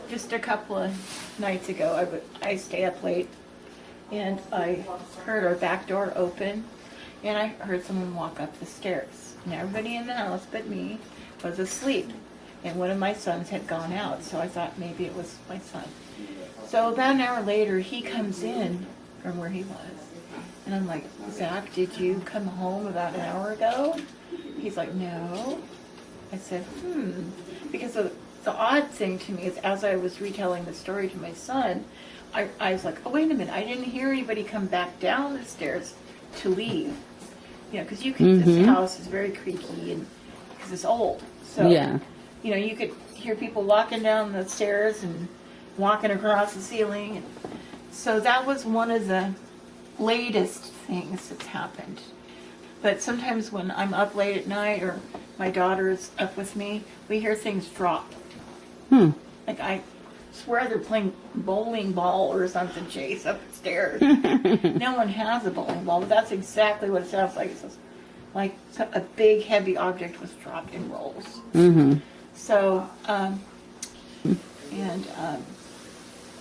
Just a couple of nights ago, I stayed up late, and I heard our back door open, and I heard someone walk up the stairs. And everybody in the house but me was asleep, and one of my sons had gone out, so I thought maybe it was my son. So about an hour later, he comes in from where he was, and I'm like, Zach, did you come home about an hour ago? He's like, no. I said, because the odd thing to me is, as I was retelling the story to my son, I was like, oh, wait a minute, I didn't hear anybody come back down the stairs to leave. You know, because this house is very creaky, and because it's old. So, you know, you could hear people walking down the stairs and walking across the ceiling. And so that was one of the latest things that's happened. But sometimes when I'm up late at night, or my daughter's up with me, we hear things drop. Like, I swear they're playing bowling ball or something, Chase, up the stairs. No one has a bowling ball, but that's exactly what it sounds like. It says, like a big, heavy object was dropped in rolls. So,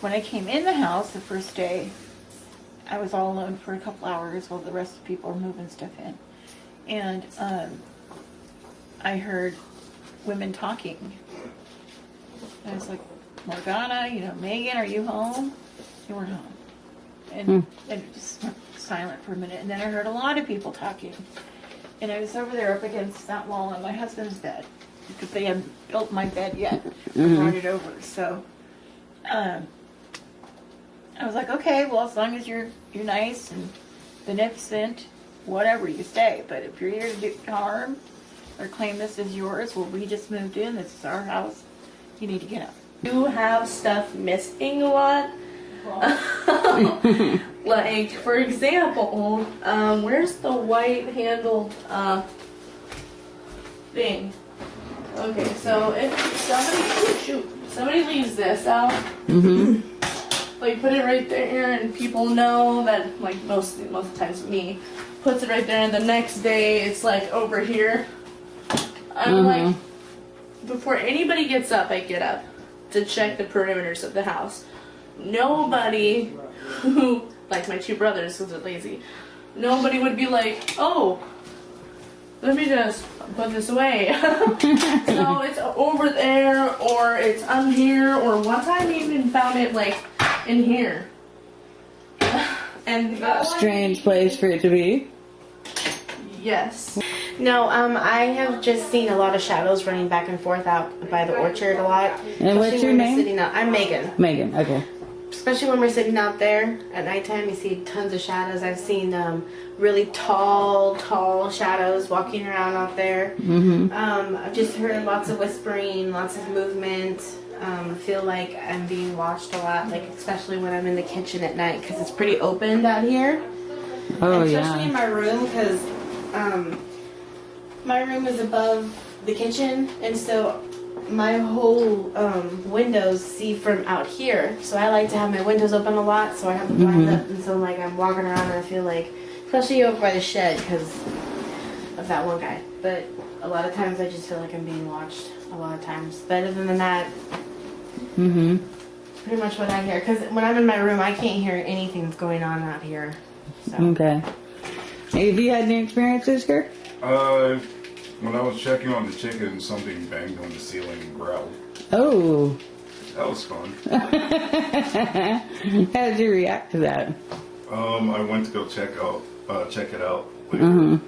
when I came in the house the first day, I was all alone for a couple hours while the rest of the people were moving stuff in. And I heard women talking. And I was like, Morgana, you know, Megan, are you home? They weren't home. And it just went silent for a minute. And then I heard a lot of people talking. And I was over there up against that wall on my husband's bed, because they hadn't built my bed yet. Brought it over. So I was like, okay, well, as long as you're nice and beneficent, whatever, you stay. But if you're here to do harm or claim this as yours, well, we just moved in, this is our house, you need to get up. You have stuff missing a lot. Like, for example, where's the white handled thing? Okay, so if somebody leaves this out, like, put it right there, and people know that, like, most of the times me puts it right there, and the next day it's like over here. I'm like, before anybody gets up, I get up to check the perimeters of the house. Nobody who, like my two brothers, because they're lazy, nobody would be like, oh, let me just put this away. So it's over there, or it's on here, or one time I even found it like in here. And strange place for it to be. Yes. No, I have just seen a lot of shadows running back and forth out by the orchard a lot. And what's your name? I'm Megan. Megan, okay. Especially when we're sitting out there at nighttime, you see tons of shadows. I've seen really tall shadows walking around out there. I've just heard lots of whispering, lots of movement. I feel like I'm being watched a lot, like especially when I'm in the kitchen at night, because it's pretty open down here. Oh, and yeah. especially in my room, because my room is above the kitchen, and so my whole windows see from out here. So I like to have my windows open a lot, so I have the blinds up, and so like I'm walking around and I feel like, especially over by the shed because of that one guy. But a lot of times I just feel like I'm being watched a lot of times. But other than that, pretty much what I hear. Because when I'm in my room, I can't hear anything that's going on out here. So. Okay. Have you had any experiences, Kirk? When I was checking on the chicken, something banged on the ceiling and growled. Oh. That was fun. How did you react to that? I went to go check it out later,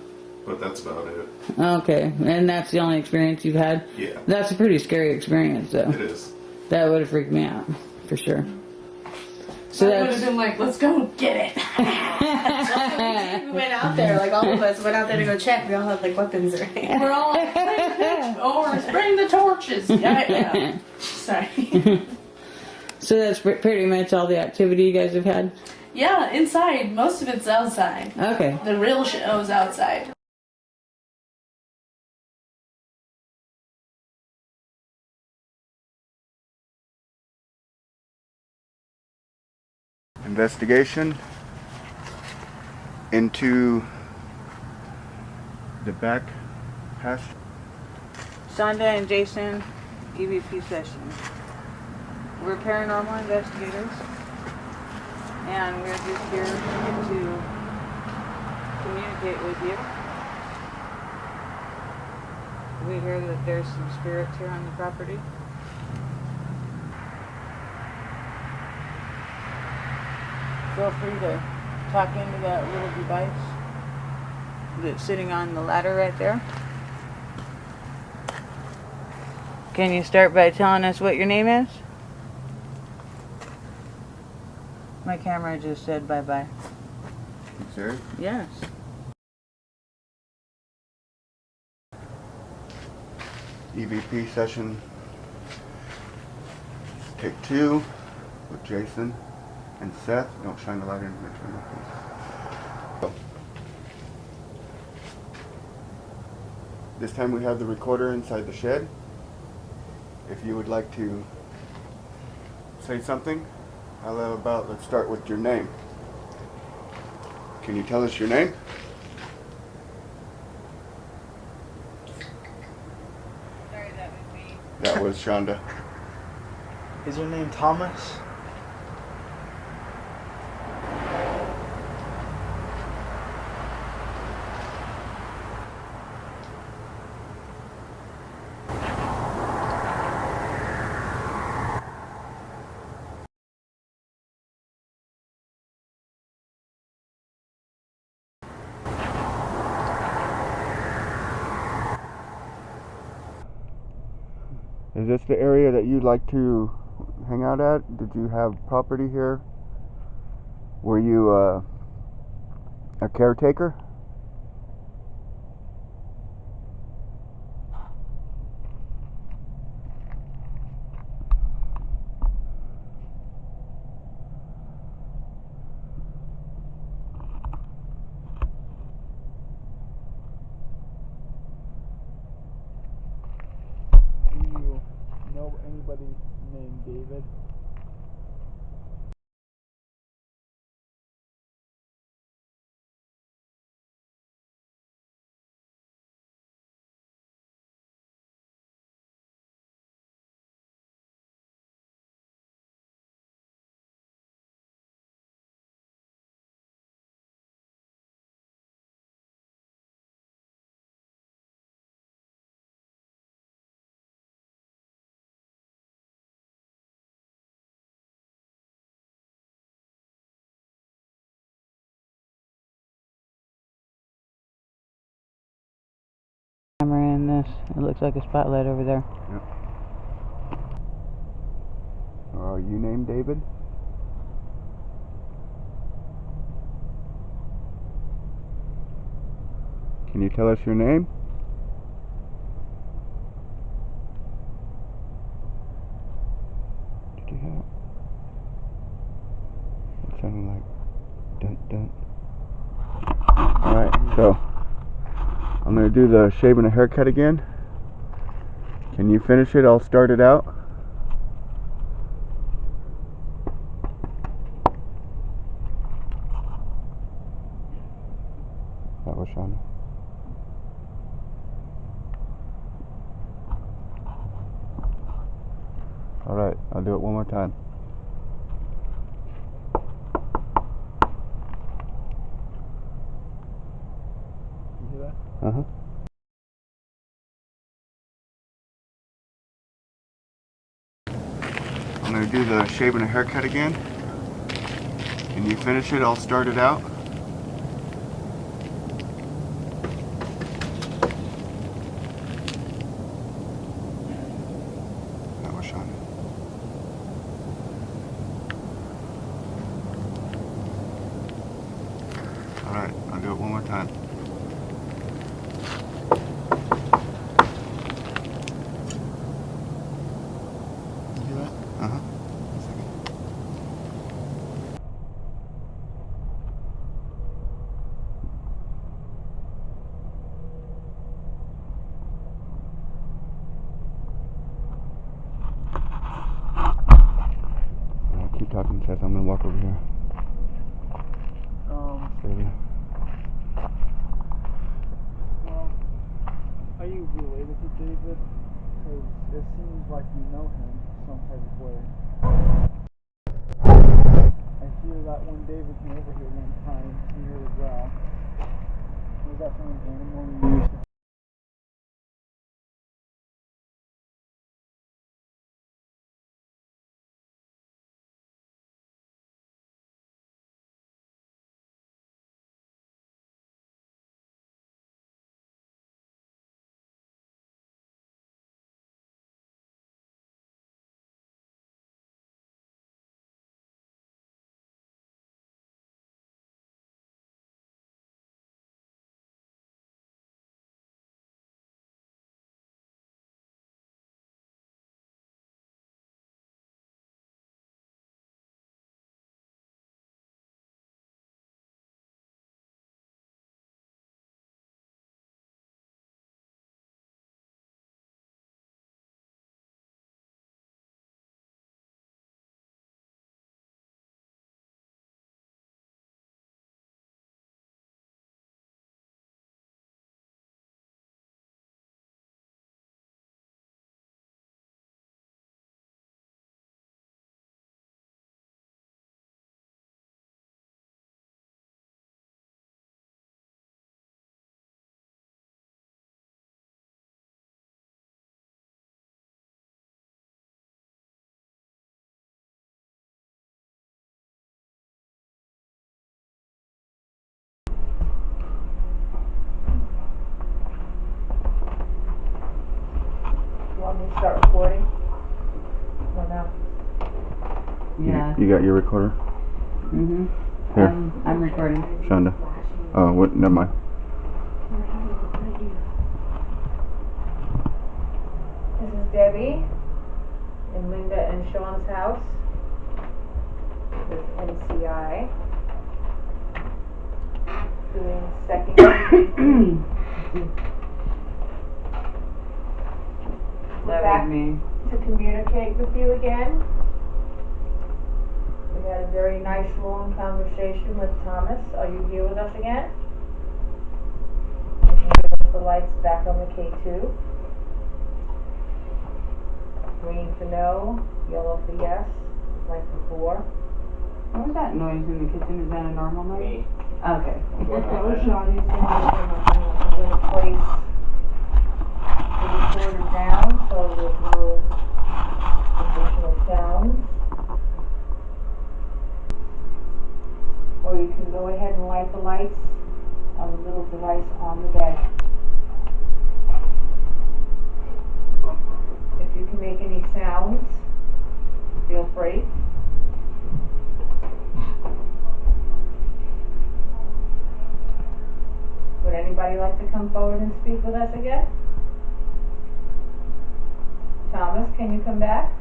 but that's about it. Okay, and that's the only experience you've had? Yeah. That's a pretty scary experience, though. It is. That would have freaked me out, for sure. So I would have been like, let's go get it. We went out there, like all of us went out there to go check. We all had like weapons, right? We're all like, bring the torches. Yeah. Sorry. So that's pretty much all the activity you guys have had? Yeah, inside. Most of it's outside. Okay. The real show's outside. Investigation into the back pasture. Sonda and Jason, EVP session. We're paranormal investigators, and we're just here to communicate with you. We hear that there's some spirits here on the property. Feel free to talk into that little device that's sitting on the ladder right there. Can you start by telling us what your name is? My camera just said bye-bye. Sir? Yes. EVP session. Take 2 with Jason and Seth. Don't shine the light into the camera, please. This time we have the recorder inside the shed. If you would like to say something, let's start with your name. Can you tell us your name? Sorry, that was me. That was Shonda. Is your name Thomas? Is this the area that you'd like to hang out at? Did you have property here? Were you a caretaker? Do you know anybody named David? Camera in this. It looks like a spotlight over there. Are you named David? Can you tell us your name? Did you hear that? It sounded like dun dun. Alright, so I'm going to do the shave and a haircut again. Can you finish it? I'll start it out. That was Shonda. Alright, I'll do it one more time. You hear that? Uh-huh. I'm going to do the shave and a haircut again. Can you finish it? I'll start it out. That was Shonda. Alright, I'll do it one more time. You hear that? Uh-huh. Keep talking, Seth. I'm gonna walk over here. Stay there. Well, are you related to David? Because it seems like you know him. some type of way. I hear that when David came over here one time, he heard a growl. Was that from an animal you used to? You want me to start recording? Or no? Yeah. You got your recorder? Mm-hmm. Here. I'm recording. Shonda. Oh, what? Never mind. This is Debbie in Linda and Sean's house with NCI doing second. We're back to communicate with you again. We had a very nice long conversation with Thomas. Are you here with us again? You can give us the lights back on the K2. Green for no, yellow for yes, like before. What was that noise in the kitchen? Is that a normal noise? Me. Okay. I'm gonna place the recorder down so there's no additional sounds. Or you can go ahead and light the lights on the little device on the bed. If you can make any sounds, feel free. Would anybody like to come forward and speak with us again? Thomas, can you come back?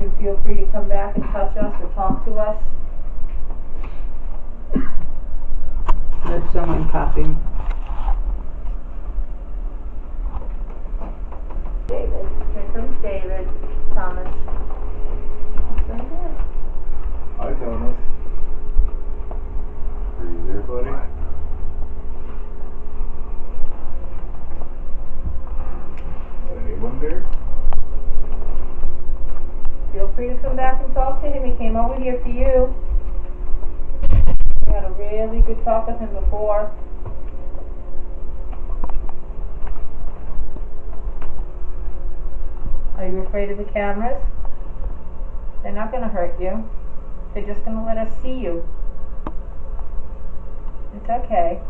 You feel free to come back and touch us or talk to us. There's someone coughing. David. Here comes David. Thomas. That's right there. Hi, Thomas. Are you there, buddy? Is anyone there? Feel free to come back and talk to him. He came over here for you. We had a really good talk with him before. Are you afraid of the cameras? They're not going to hurt you. They're just going to let us see you. It's okay.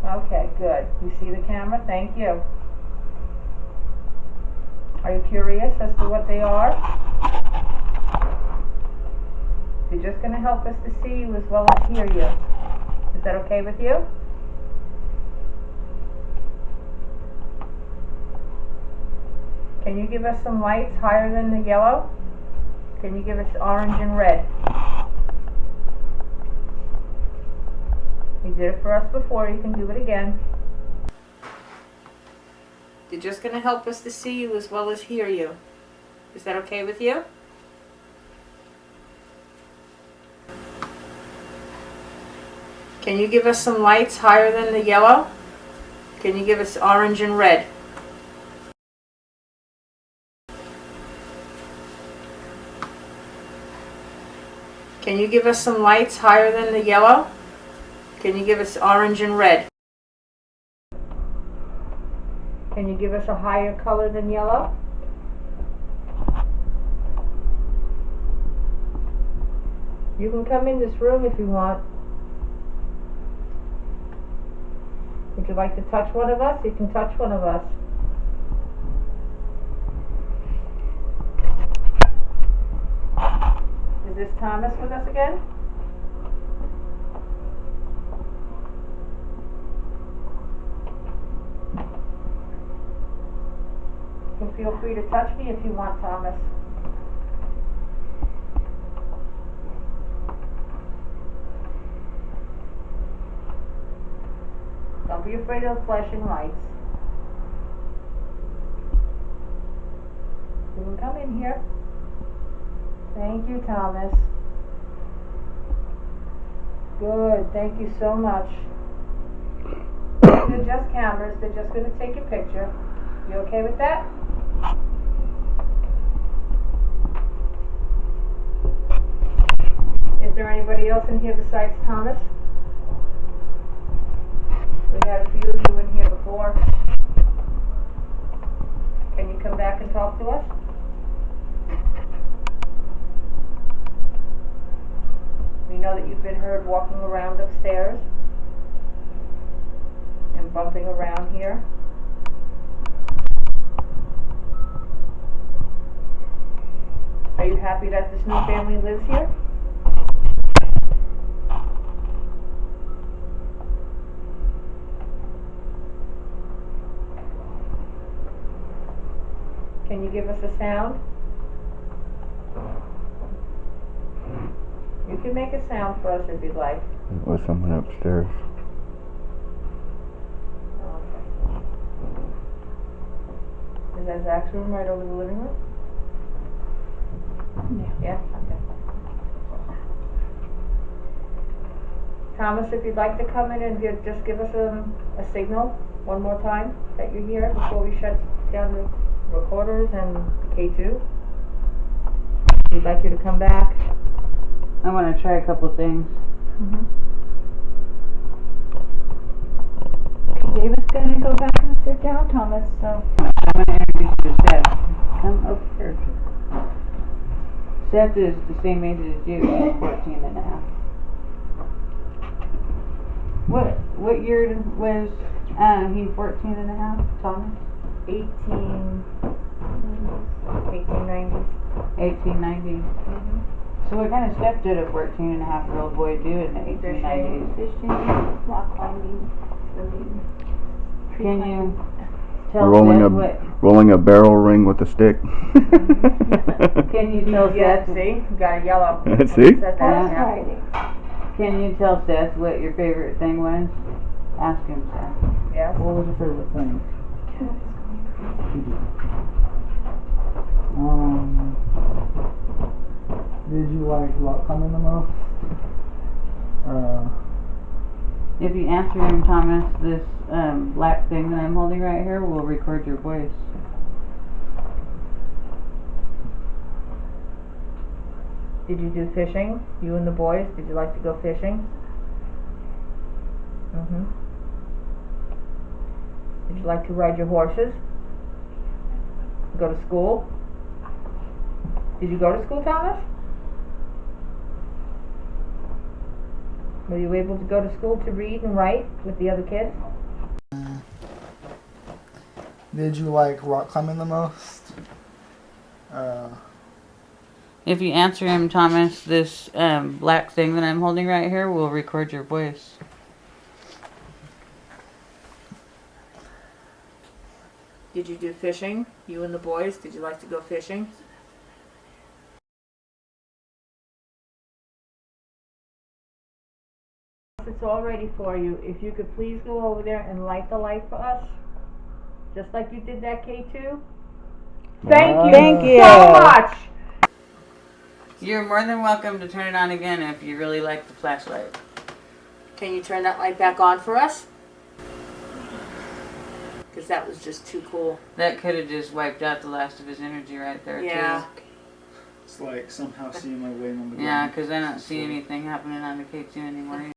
Okay, good. You see the camera? Thank you. Are you curious as to what they are? You're just going to help us to see you as well as hear you. Is that okay with you? Can you give us some lights higher than the yellow? Can you give us orange and red? You did it for us before, you can do it again. You're just going to help us to see you as well as hear you. Is that okay with you? Can you give us some lights higher than the yellow? Can you give us orange and red? Can you give us some lights higher than the yellow? Can you give us orange and red? Can you give us a higher color than yellow? You can come in this room if you want. Would you like to touch one of us? You can touch one of us. Is this Thomas with us again? You can feel free to touch me if you want, Thomas. Don't be afraid of flashing lights. You can come in here. Thank you, Thomas. Good, thank you so much. They're just cameras, they're just going to take a picture. You okay with that? Is there anybody else in here besides Thomas? We had a few of you in here before. Can you come back and talk to us? We know that you've been heard walking around upstairs and bumping around here. Are you happy that this new family lives here? Can you give us a sound? You can make a sound for us if you'd like. There was someone upstairs. Is that Zach's room right over the living room? Yeah? Okay. Thomas, if you'd like to come in and just give us a signal one more time that you're here before we shut down the recorders and K2. We'd like you to come back. I want to try a couple of things. David's gonna go back and sit down, Thomas, so. I'm going to introduce you to Seth. Come up here. Seth is the same age as you, he's 14 and a half. What year was he 14 and a half, Thomas? 1890s. 1890s. So what kind of stuff did a 14 and a half year old boy do in the 1890s? Fishing, rock climbing, swimming. Can you We're tell Seth rolling a barrel ring with a stick. Can you tell Yeah, Seth? see? You got a yellow. See? Said that, yeah. Can you tell Seth what your favorite thing was? Ask him, Seth. Yes. What was your favorite thing? Did you like rock climbing the most? If you answer him, Thomas, this black thing that I'm holding right here will record your voice. Did you do fishing? You and the boys? Did you like to go fishing? Did you like to ride your horses? Go to school? Did you go to school, Thomas? Were you able to go to school to read and write with the other kids? Did you like rock climbing the most? If you answer him, Thomas, this black thing that I'm holding right here will record your voice. Did you do fishing? You and the boys? Did you like to go fishing? It's all ready for you. If you could please go over there and light the light for us, just like you did that K2. Thank you so much. You're more than welcome to turn it on again if you really like the flashlight. Can you turn that light back on for us? that was just too cool. That could have just wiped out the last of his energy right there, Yeah. too. It's like somehow seeing my way on the ground. Yeah, because I don't see anything happening on the K2 anymore.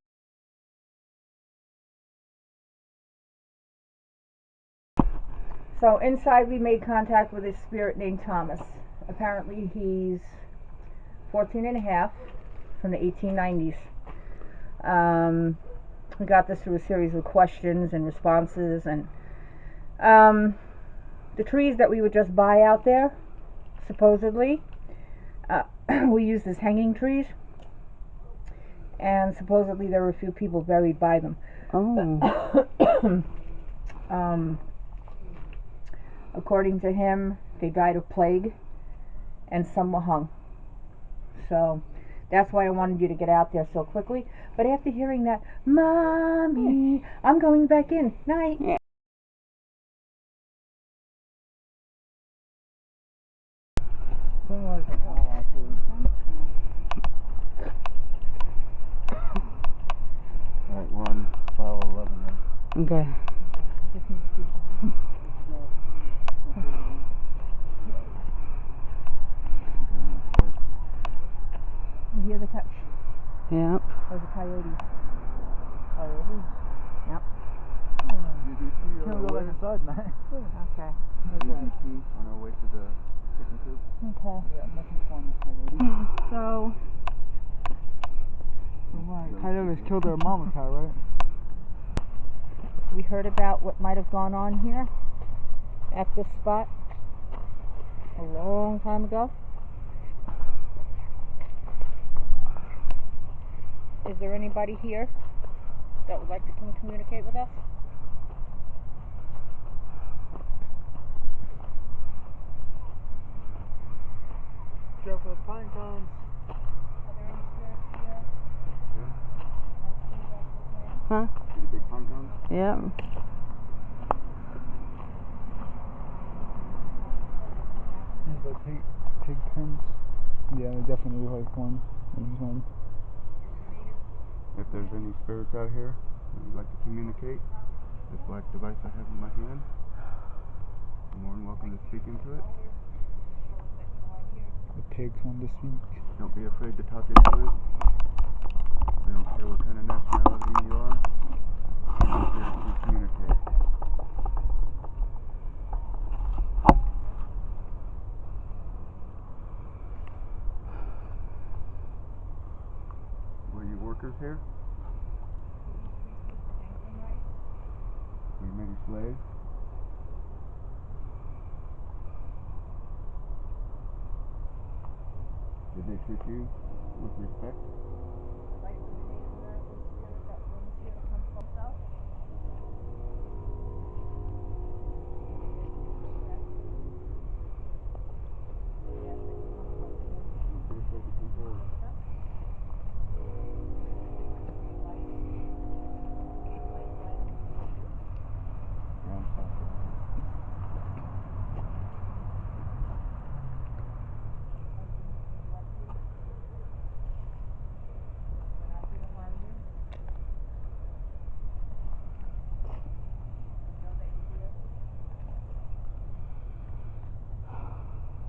So inside we made contact with a spirit named Thomas. Apparently he's 14 and a half from the 1890s. We got this through a series of questions and responses, and the trees that we would just buy out there, supposedly, we used as hanging trees, and supposedly there were a few people buried by them. Oh. According to him, they died of plague, and some were hung. So that's why I wanted you to get out there so quickly. But after hearing that, Mommy, I'm going back in. Night. Yeah. Something like an owl, actually. Alright, we're on file 11 then. Okay. You hear the cut? Yep. Those are coyotes. Coyotes? Yep. Can we go back inside, man? Okay. On our way to the chicken coop. Okay. Yeah, nothing fun with coyotes. So, Right, coyotes killed their mama cow, right? we heard about what might have gone on here at this spot a long time ago. Is there anybody here that would like to come communicate with us? Show for the pine cones. Are there any spirits here? Huh? See the big pine cones? Yep. These like pig pens. Yeah, they definitely look like one. There's one. If there's any spirits out here that would like to communicate, this black device I have in my hand, you're more than welcome to speak into it. The pigs want to speak. Don't be afraid to talk into it. We don't care what kind of nationality you are. We're just here to communicate. Were you workers here? Were you maybe slaves? Did they treat you with respect?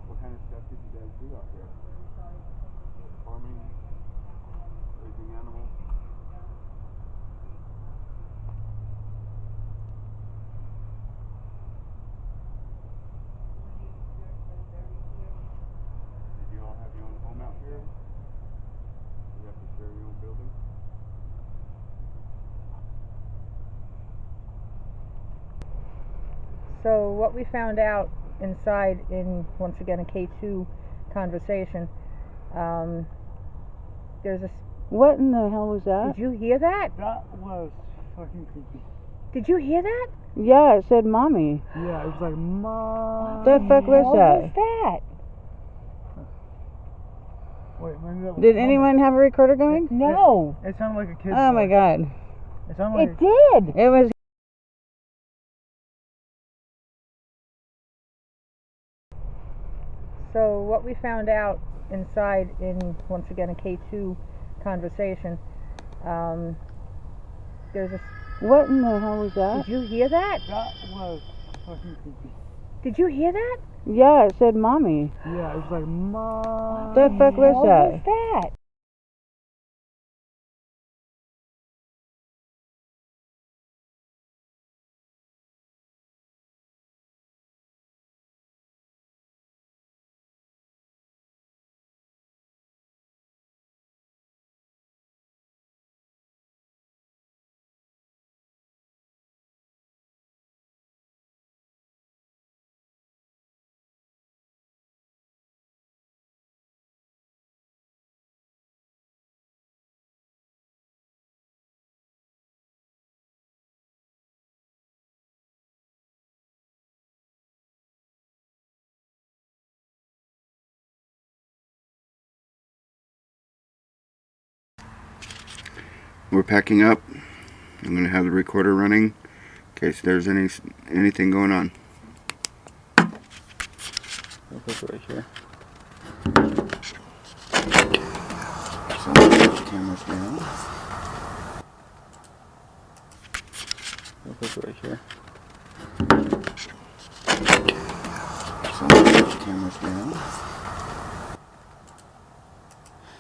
What kind of stuff did you guys do out here? Farming? Raising animals? Did you all have your own home out here? Did you have to share your own building? So what we found out inside in, once again, a K2 conversation, there's a... What in the hell was that? Did you hear that? That was fucking creepy. Did you hear that? Yeah, it said mommy. Yeah, it was like, Mom. The fuck was What that? was that? Wait, maybe that was Did Mama. anyone have a recorder going? No. It sounded like a kid's Oh my voice. god. It sounded like It did. It was. So what we found out inside in, once again, a K2 conversation, there's a... What in the hell was that? Did you hear that? that was fucking creepy. Did you hear that? Yeah, it said mommy. Yeah, it was like, Mom. The fuck was What that? was that? We're packing up. I'm gonna have the recorder running in case there's anything going on. I'll put it right here. So put the cameras down. I'll put it right here. So put the cameras down.